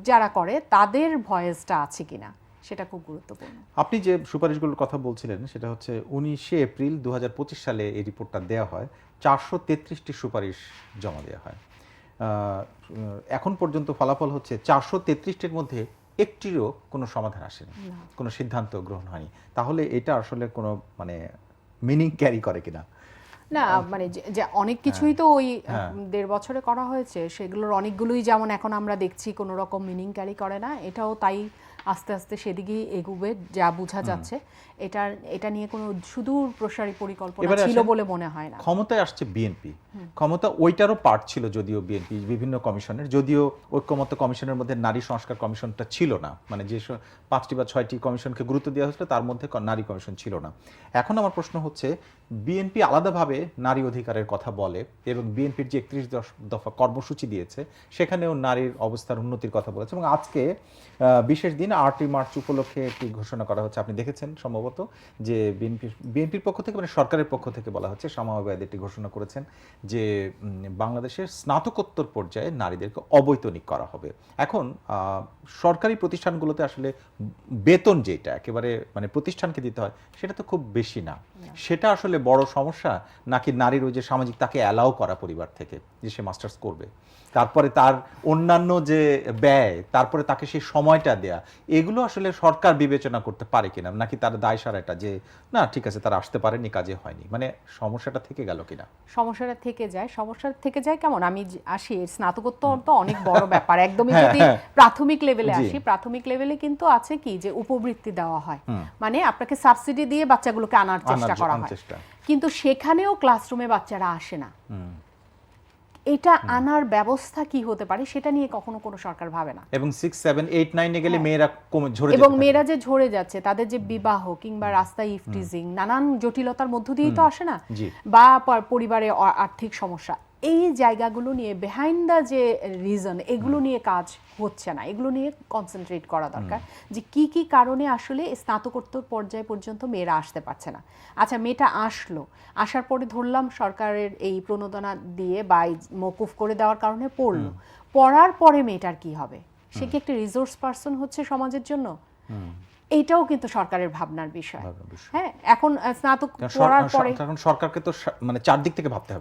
যারা করে তাদের ভয়েসটা আছে কিনা, সেটা খুব গুরুত্বপূর্ণ। আপনি যে সুপারিশগুলোর কথা বলছিলেন, সেটা হচ্ছে 19 এপ্রিল 2025 সালে এই রিপোর্টটা দেওয়া হয়। 433টি সুপারিশ জমা দেওয়া হয়। এখন পর্যন্ত ফলাফল হচ্ছে 433টির মধ্যে একটিরও কোনো সমাধান আসেনি, কোনো সিদ্ধান্ত গ্রহণ হয়নি। তাহলে এটা আসলে কোনো মানে মিনিং ক্যারি করে কিনা? না, মানে যে অনেক কিছুই তো ওই 1.5 বছরে করা হয়েছে, সেগুলোর অনেকগুলোই যেমন এখন আমরা দেখছি কোনো রকম মিনিং ক্যারি করে না, এটাও তাই আস্তে আস্তে সেদিকেই এগোবে যা বোঝা যাচ্ছে। এটা নিয়ে কোনো সুদূর প্রসারী পরিকল্পনা ছিল বলে মনে হয় না। ক্ষমতায় আসছে বিএনপি, ক্ষমতা ওইটারও পার্ট ছিল যদিও বিএনপি বিভিন্ন কমিশনের, যদিও ঐক্যমত্য কমিশনের মধ্যে নারী সংস্কার কমিশনটা ছিল না, মানে যে 5টি বা 6টি কমিশনকে গুরুত্ব দেওয়া হয়েছিল তার মধ্যে নারী কমিশন ছিল না। এখন আমার প্রশ্ন হচ্ছে, বিএনপি আলাদাভাবে নারী অধিকারের কথা বলে এবং বিএনপির যে 31 দফা কর্মসূচি দিয়েছে সেখানেও নারীর অবস্থার উন্নতির কথা বলেছে, এবং আজকে বিশেষ দিন 8ই মার্চ উপলক্ষে একটি ঘোষণা করা হচ্ছে, আপনি দেখেছেন সম্ভবত, যে বিএনপির পক্ষ থেকে, মানে সরকারের পক্ষ থেকে বলা হচ্ছে, শামা ওবায়দ একটি ঘোষণা করেছেন যে বাংলাদেশের স্নাতকোত্তর পর্যায়ে নারীদেরকে অবৈতনিক করা হবে। এখন সরকারি প্রতিষ্ঠানগুলোতে আসলে বেতন যেটা একেবারে মানে প্রতিষ্ঠানকে দিতে হয় সেটা তো খুব বেশি না, সেটা আসলে বড় সমস্যা, নাকি নারীর ওই যে সামাজিক তাকে অ্যালাউ করা পরিবার থেকে যে সে মাস্টার্স করবে, তারপরে তার অন্যান্য যে ব্যয়, তারপরে তাকে সেই সময়টা দেয়া, এগুলো আসলে সরকার বিবেচনা করতে পারে কিনা, নাকি তার দায় সারাটা যে না ঠিক আছে তারা আসতে পারেনি, কাজে হয়নি, মানে সমস্যাটা থেকে গেল কিনা? সমস্যাটা থেকে যায় কেমন, আমি আসি স্নাতকোত্তর তো অনেক বড় ব্যাপার, একদমই যদি প্রাথমিক লেভেলে আসি, প্রাথমিক লেভেলে কিন্তু আছে কি যে উপবৃত্তি দেওয়া হয়, মানে আপনাকে সাবসিডি দিয়ে বাচ্চাগুলোকে আনার চেষ্টা করা হয়, কিন্তু সেখানেও ক্লাসরুমে বাচ্চারা আসে না। এটা আনার ব্যবস্থা কি হতে পারে সেটা নিয়ে কখনো কোনো সরকার ভাবে না। এবং 6, 7, 8, 9 এ গেলে মেয়েরা ঝরে এবং মেয়েরা যে ঝরে যাচ্ছে, তাদের যে বিবাহ কিংবা রাস্তায় ইফটিজিং, নানান জটিলতার মধ্য দিয়েই তো আসে না, বা পরিবারে আর্থিক সমস্যা, এই জায়গাগুলো নিয়ে বিহাইন্ড দ্য যে রিজন, এগুলো নিয়ে কাজ হচ্ছে না, এগুলো নিয়ে কনসেন্ট্রেট করা দরকার, যে কি কি কারণে আসলে স্নাতকোত্তর পর্যায় পর্যন্ত মেয়েরা আসতে পারছে না। আচ্ছা, মেয়েটা আসার পরে ধরলাম সরকারের এই প্রণোদনা দিয়ে বা মওকুফ করে দেওয়ার কারণে পড়ার পরে মেয়েটার কি হবে? সে কি একটা রিসোর্স পারসন হচ্ছে সমাজের জন্য? এইটাও কিন্তু সরকারের ভাবনার বিষয়। হ্যাঁ, এখন স্নাতক পড়ার পরে এখন সরকারকে তো মানে চারদিক থেকে ভাবতে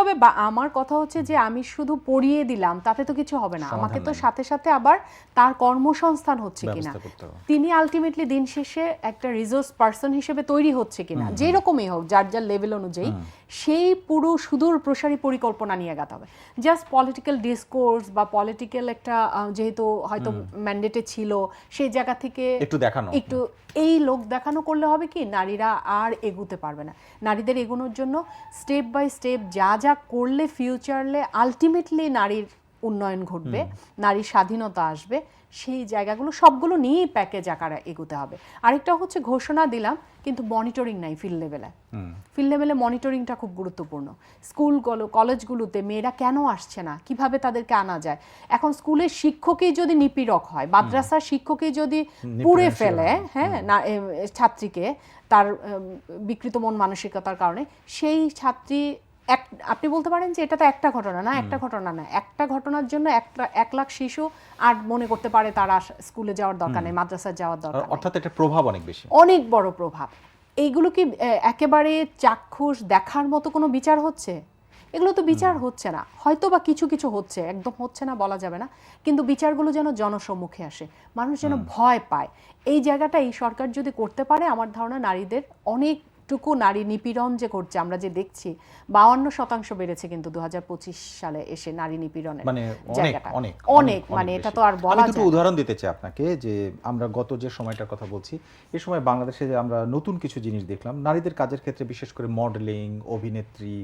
হবে। বা আমার কথা হচ্ছে যে আমি শুধু পড়িয়ে দিলাম তাতে তো কিছু হবে না, আমাকে তো সাথে সাথে আবার তার কর্মসংস্থান হচ্ছে কিনা, তিনি আলটিমেটলি দিন শেষে একটা রিসোর্স পারসন হিসেবে তৈরি হচ্ছে কিনা, যেরকমই হোক যার যার লেভেল অনুযায়ী, সেই পুরো সুদূর প্রসারী পরিকল্পনা নিয়ে এগাতে হবে। জাস্ট পলিটিক্যাল ডিসকোর্স বা পলিটিক্যাল একটা যেহেতু হয়তো ম্যান্ডেটে ছিল সেই জায়গা থেকে একটু এই লোক দেখানো করলে হবে কি নারীরা আর এগুতে পারবে না। নারীদের এগোনোর জন্য স্টেপ বাই স্টেপ যা যা করলে ফিউচারলে আলটিমেটলি নারীর উন্নয়ন ঘটবে, নারীর স্বাধীনতা আসবে, সেই জায়গাগুলো সবগুলো নিয়েই প্যাকেজ আকারে এগোতে হবে। আরেকটা হচ্ছে ঘোষণা দিলাম কিন্তু মনিটরিং নাই ফিল্ড লেভেলে মনিটরিংটা খুব গুরুত্বপূর্ণ। স্কুলগুলো কলেজগুলোতে মেয়েরা কেন আসছে না, কিভাবে তাদেরকে আনা যায়। এখন স্কুলের শিক্ষকই যদি নিপীড়ক হয়, মাদ্রাসার শিক্ষকই যদি পুড়ে ফেলে হ্যাঁ ছাত্রীকে তার বিকৃত মন মানসিকতার কারণে, সেই ছাত্রী আপনি বলতে পারেন যে এটা তো একটা ঘটনা না, একটা ঘটনার জন্য 1 লাখ শিশু আর মনে করতে পারে তারা স্কুলে যাওয়ার দরকার নেই, মাদ্রাসায় যাওয়ার দরকার নেই। অর্থাৎ এটা প্রভাব অনেক বেশি, অনেক বড় প্রভাব। এইগুলো কি একেবারে চাক্ষুষ দেখার মতো কোনো বিচার হচ্ছে? এগুলো তো বিচার হচ্ছে না, হয়তো বা কিছু কিছু হচ্ছে, একদম হচ্ছে না বলা যাবে না, কিন্তু বিচারগুলো যেন জনসম্মুখে আসে, মানুষ যেন ভয় পায়। এই জায়গাটা এই সরকার যদি করতে পারে, আমার ধারণা নারীদের অনেকটুকু নারী নিপীড়ন যে করছে আমরা যে দেখছি 52% বেড়েছে কিন্তু 2025 সালে এসে নারী নিপীড়নের জায়গাটা অনেক মানে এটা তো আর বলা যায় না। উদাহরণ দিতে চাই আপনাকে যে আমরা গত যে সময়টার কথা বলছি, এই সময় বাংলাদেশে যে আমরা নতুন কিছু জিনিস দেখলাম নারীদের কাজের ক্ষেত্রে, বিশেষ করে মডেলিং, অভিনেত্রী,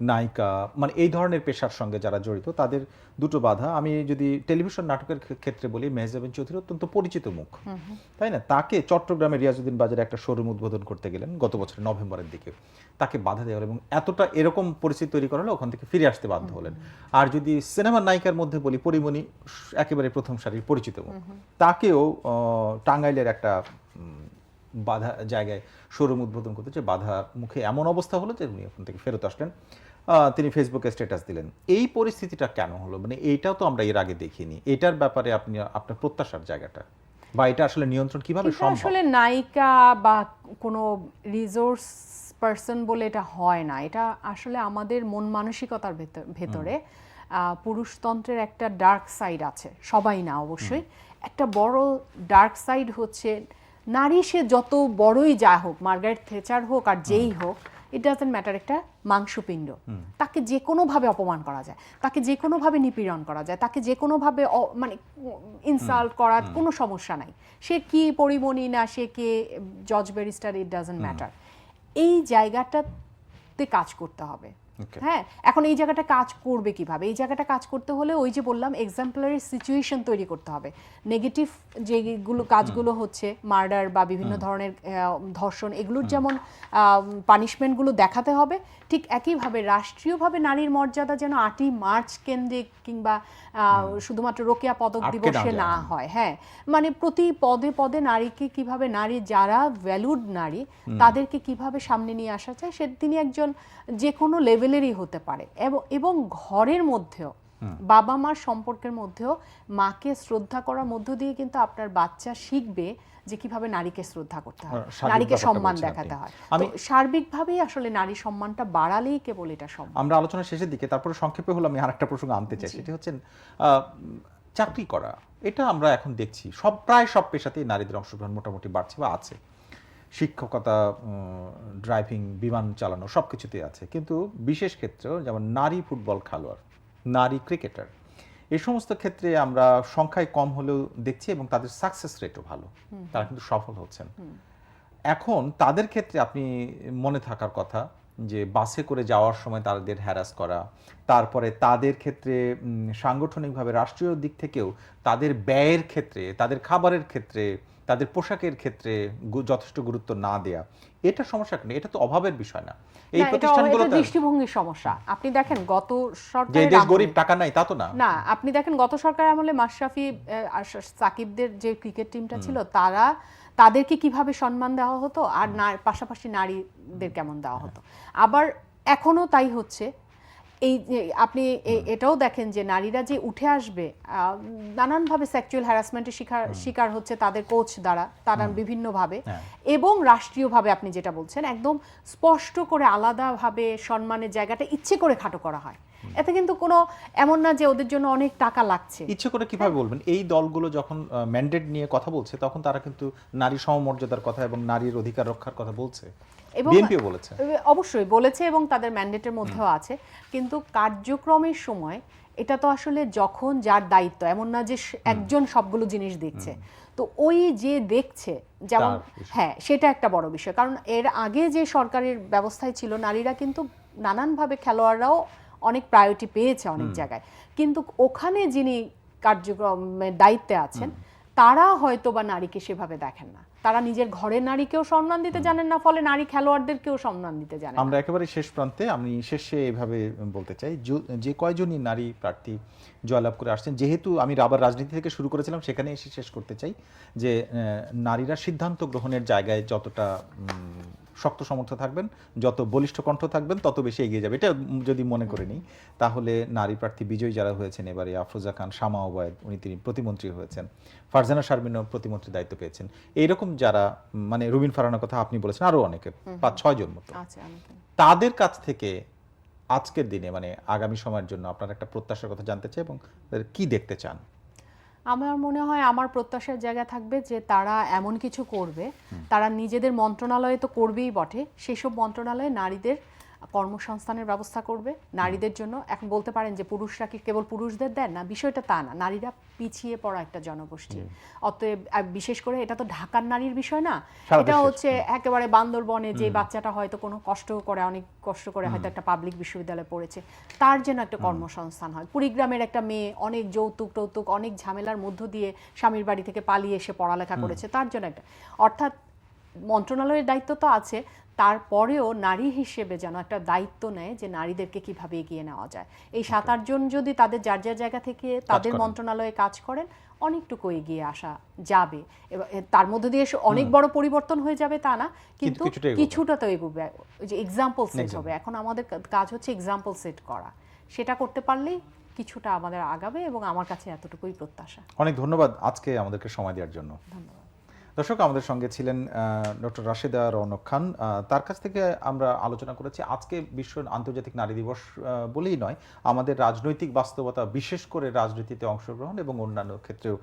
নায়িকা, মানে এই ধরনের পেশার সঙ্গে যারা জড়িত তাদের দুটো বাধা। আমি যদি টেলিভিশন নাটকের ক্ষেত্রে বলি, মেহজাবিন চৌধুরী অত্যন্ত পরিচিত মুখ, তাই না? তাকে চট্টগ্রামের রিয়াজউদ্দিন বাজারে একটা শোরুম উদ্বোধন করতে গেলেন গত বছরের নভেম্বরের দিকে, তাকে বাধা দেওয়া হলো এবং এতটা এরকম পরিস্থিতি তৈরি করা হলো ওখান থেকে ফিরে আসতে বাধ্য হলেন। আর যদি সিনেমার নায়িকার মধ্যে বলি, পরিমণি একেবারে প্রথম সারির পরিচিত মুখ, তাকেও টাঙ্গাইলের একটা বাধা জায়গায় শোরুম উদ্বোধন করতে যে বাধা মুখে এমন অবস্থা হলো যে উনি ওখান থেকে ফেরত আসলেন। তিনি ফেসবুকে স্ট্যাটাস দিলেন। এই পরিস্থিতিটা কেন হলো, মানে এইটাও তো আমরা এর আগে দেখিনি। এটার ব্যাপারে আপনি আপনার প্রত্যাশার জায়গাটা বা এটা আসলে নিয়ন্ত্রণ কিভাবে সম্ভব? আসলে নায়িকা বা কোনো রিসোর্স পারসন বলে এটা হয় না, এটা আসলে আমাদের মন মানসিকতার ভেতরে পুরুষতন্ত্রের একটা ডার্ক সাইড আছে, সবাই না অবশ্যই। একটা বড় ডার্ক সাইড হচ্ছে নারী, সে যত বড়ই যা হোক, মার্গারেট থেচার হোক আর যেই হোক, ইট ডাজন্ট ম্যাটার, একটা মাংসপিণ্ড। তাকে যে কোনোভাবে অপমান করা যায়, তাকে যে কোনোভাবে নিপীড়ন করা যায়, তাকে যে কোনোভাবে মানে ইনসাল্ট করার কোনো সমস্যা নাই। সে কি পরিমণি না, সে কে জজ ব্যারিস্টার, ইট ডাজন্ট ম্যাটার। এই জায়গাটাতে কাজ করতে হবে। হ্যাঁ, এখন এই জায়গাটা কাজ করবে কিভাবে? এই জায়গাটা কাজ করতে হলে ওই যে বললাম এক্সাম্পলারি সিচুয়েশন তৈরি করতে হবে। নেগেটিভ যেগুলো কাজগুলো হচ্ছে মার্ডার বা বিভিন্ন ধরনের ধর্ষণ, এগুলোর যেমন পানিশমেন্টগুলো দেখাতে হবে, ঠিক একইভাবে রাষ্ট্রীয়ভাবে নারীর মর্যাদা যেন 8ই মার্চ কেন্দ্রিক কিংবা শুধুমাত্র রোকেয়া পদক দিবসে না হয়। হ্যাঁ, মানে প্রতি পদে পদে নারীকে কিভাবে, নারী যারা ভ্যালুড নারী তাদেরকে কিভাবে সামনে নিয়ে আসা যায়, সে তিনি একজন যে কোনো লেভেলেরই হতে পারে। এবং ঘরের মধ্যেও বাবা মার সম্পর্কের মধ্যেও মাকে শ্রদ্ধা করার মধ্য দিয়ে কিন্তু আপনার বাচ্চা শিখবে যে কিভাবে নারীকে শ্রদ্ধা করতে হয়, নারীকে সম্মান দেখাতে হয়। আমি সার্বিকভাবেই আসলে নারী সম্মানটা বাড়ালেই কেবল এটা সম্ভব। আমরা আলোচনা শেষের দিকে, তারপরে সংক্ষেপে হলো আমি আরেকটা প্রসঙ্গ আনতে চাই, সেটা হচ্ছে চাকরি করা। এটা আমরা এখন দেখছি প্রায় সব পেশাতেই নারীদের অংশগ্রহণ মোটামুটি বাড়ছে বা আছে। শিক্ষকতা, ড্রাইভিং, বিমান চালানো সব কিছুতেই আছে, কিন্তু বিশেষ ক্ষেত্রেও যেমন নারী ফুটবল খেলোয়াড়, নারী ক্রিকেটার, এই সমস্ত ক্ষেত্রে আমরা সংখ্যায় কম হলেও দেখছি এবং তাদের সাকসেস রেটও ভালো, তারা কিন্তু সফল হচ্ছেন। এখন তাদের ক্ষেত্রে আপনি মনে থাকার কথা যে বাসে করে যাওয়ার সময় তাদের হ্যারাস করা, তারপরে তাদের ক্ষেত্রে সাংগঠনিকভাবে রাষ্ট্রীয় দিক থেকেও তাদের ব্যয়ের ক্ষেত্রে, তাদের খাবারের ক্ষেত্রে, তাদের পোশাকের ক্ষেত্রে যথেষ্ট গুরুত্ব না দেয়া, এটা সমস্যা কেন? এটা তো অভাবের বিষয় না। এই প্রতিষ্ঠানগুলোতে দৃষ্টিভঙ্গির সমস্যা। আপনি দেখেন গত সরকার, যে দেশ গরিব টাকা নাই তা তো না, না আপনি দেখেন গত সরকার আমলে মাশরাফি, সাকিবদের যে ক্রিকেট টিমটা ছিল, তাদেরকে কিভাবে সম্মান দেওয়া হতো আর পাশাপাশি নারীদের কেমন দেওয়া হতো। আবার এখনো তাই হচ্ছে। এই আপনি এটাও দেখেন যে নারীরা যে উঠে আসবে, নানানভাবে সেক্সুয়াল হ্যারাসমেন্টের শিকার হচ্ছে তাদের কোচ দ্বারা, তারা বিভিন্নভাবে, এবং রাষ্ট্রীয়ভাবে আপনি যেটা বলছেন একদম স্পষ্ট করে আলাদাভাবে সম্মানের জায়গাটা ইচ্ছে করে খাটো করা হয়। এতে কিন্তু কোনো এমন না যে ওদের জন্য অনেক টাকা লাগছে। ইচ্ছে করে কিভাবে বলবেন? এই দলগুলো যখন ম্যান্ডেট নিয়ে কথা বলছে তখন তারা কিন্তু নারী সমমর্যাদার কথা এবং নারীর অধিকার রক্ষার কথা বলছে। এবং বিএনপিও বলেছে, অবশ্যই বলেছে এবং তাদের ম্যান্ডেটের মধ্যেও আছে, কিন্তু কার্যক্রমের সময় এটা তো আসলে যখন যার দায়িত্ব, এমন না যে একজন সবগুলো জিনিস দেখছে, তো ওই যে দেখছে যেমন, হ্যাঁ সেটা একটা বড় বিষয়। কারণ এর আগে যে সরকারের ব্যবস্থায় ছিল, নারীরা কিন্তু নানানভাবে, খেলোয়াড়রাও অনেক প্রায়োরিটি পেয়েছে অনেক জায়গায়, কিন্তু ওখানে যিনি কার্যক্রমের দায়িত্বে আছেন তারা হয়তো বা নারীকে সেভাবে দেখেন না, তারা নিজের ঘরের নারীকেও সম্মান দিতে জানেন না, ফলে নারী খেলোয়াড়দেরকেও সম্মান দিতে জানেন না। আমরা একেবারে শেষ প্রান্তে, আমি শেষে এভাবে বলতে চাই, যে কয়জনই নারী প্রার্থী জয়লাভ করে আসছেন, যেহেতু আমি আবার রাজনীতি থেকে শুরু করেছিলাম সেখানে এসে শেষ করতে চাই, যে নারীরা সিদ্ধান্ত গ্রহণের জায়গায় যতটা শক্ত সমর্থ থাকবেন, যত বলিষ্ঠ কণ্ঠ থাকবেন, তত বেশি এগিয়ে যাবে। এটা যদি মনে করে নিই, তাহলে নারী প্রার্থী বিজয়ী যারা হয়েছেন এবারে, আফরোজা খান, শামা ওবায়েদ, তিনি প্রতিমন্ত্রী হয়েছেন, ফারজানা শারমিনও প্রতিমন্ত্রী দায়িত্ব পেয়েছেন, এইরকম যারা, মানে রুবিন ফারহানার কথা আপনি বলেছেন, আরো অনেকে 5-6 জন মতো, তাদের কাছ থেকে আজকের দিনে, মানে আগামী সময়ের জন্য আপনার একটা প্রত্যাশার কথা জানতে চাই এবং কি দেখতে চান। আমার মনে হয় আমার প্রত্যাশার জায়গা থাকবে যে তারা এমন কিছু করবে, তারা নিজেদের মন্ত্রণালয়ে তো করবেই বটে, সেসব মন্ত্রণালয়ে নারীদের কর্মসংস্থানের ব্যবস্থা করবে নারীদের জন্য। এখন বলতে পারেন যে পুরুষরা কি কেবল পুরুষদের দেন না, বিষয়টা তা না, নারীরা পিছিয়ে পড়া একটা জনগোষ্ঠী, অতএব বিশেষ করে এটা তো ঢাকার নারীর বিষয় না, এটা হচ্ছে একেবারে বান্দরবনে যে বাচ্চাটা হয়তো কোনো অনেক কষ্ট করে হয়তো একটা পাবলিক বিশ্ববিদ্যালয়ে পড়েছে, তার যেন একটা কর্মসংস্থান হয়। কুড়িগ্রামের একটা মেয়ে অনেক যৌতুক টৌতুক অনেক ঝামেলার মধ্য দিয়ে স্বামীর বাড়ি থেকে পালিয়ে এসে পড়ালেখা করেছে, তার জন্য একটা, অর্থাৎ মন্ত্রণালয়ের দায়িত্ব তো আছে, তারপরেও নারী হিসেবে যেন একটা দায়িত্ব নেয় যে নারীদেরকে কিভাবে এগিয়ে নেওয়া যায়। এই 7-8 জন যদি তাদের যার যার জায়গা থেকে তাদের মন্ত্রণালয়ে কাজ করেন, অনেকটুকু এগিয়ে আসা যাবে। তার মধ্যে দিয়ে অনেক বড় পরিবর্তন হয়ে যাবে তা না, কিন্তু কিছুটা তো এগোবে, যে এক্সাম্পল সেট হবে। এখন আমাদের কাজ হচ্ছে এক্সাম্পল সেট করা, সেটা করতে পারলেই কিছুটা আমাদের আগাবে, এবং আমার কাছে এতটুকুই প্রত্যাশা। অনেক ধন্যবাদ আজকে আমাদেরকে সময় দেওয়ার জন্য। ধন্যবাদ। দর্শক, আমাদের সঙ্গে ছিলেন ডক্টর রাশেদা রৌনক খান। তার কাছ থেকে আমরা আলোচনা করেছি আজকে বিশ্ব আন্তর্জাতিক নারী দিবস বলেই নয়, আমাদের রাজনৈতিক বাস্তবতা, বিশেষ করে রাজনীতিতে অংশগ্রহণ এবং অন্যান্য ক্ষেত্রেও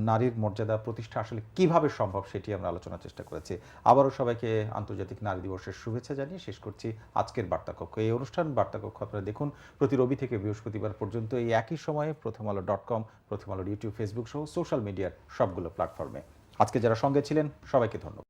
নারীর মর্যাদা প্রতিষ্ঠা আসলে কিভাবে সম্ভব সেটি আমরা আলোচনার চেষ্টা করেছি। আবারও সবাইকে আন্তর্জাতিক নারী দিবসের শুভেচ্ছা জানিয়ে শেষ করছি আজকের বার্তাকক্ষ। এই অনুষ্ঠান বার্তাকক্ষ আপনারা দেখুন প্রতি রবি থেকে বৃহস্পতিবার পর্যন্ত এই একই সময়ে প্রথমআলো.com, প্রথম আলোর ইউটিউব, ফেসবুক সহ সোশ্যাল মিডিয়ার সবগুলো প্ল্যাটফর্মে। আজকে যারা সঙ্গে ছিলেন সবাইকে ধন্যবাদ।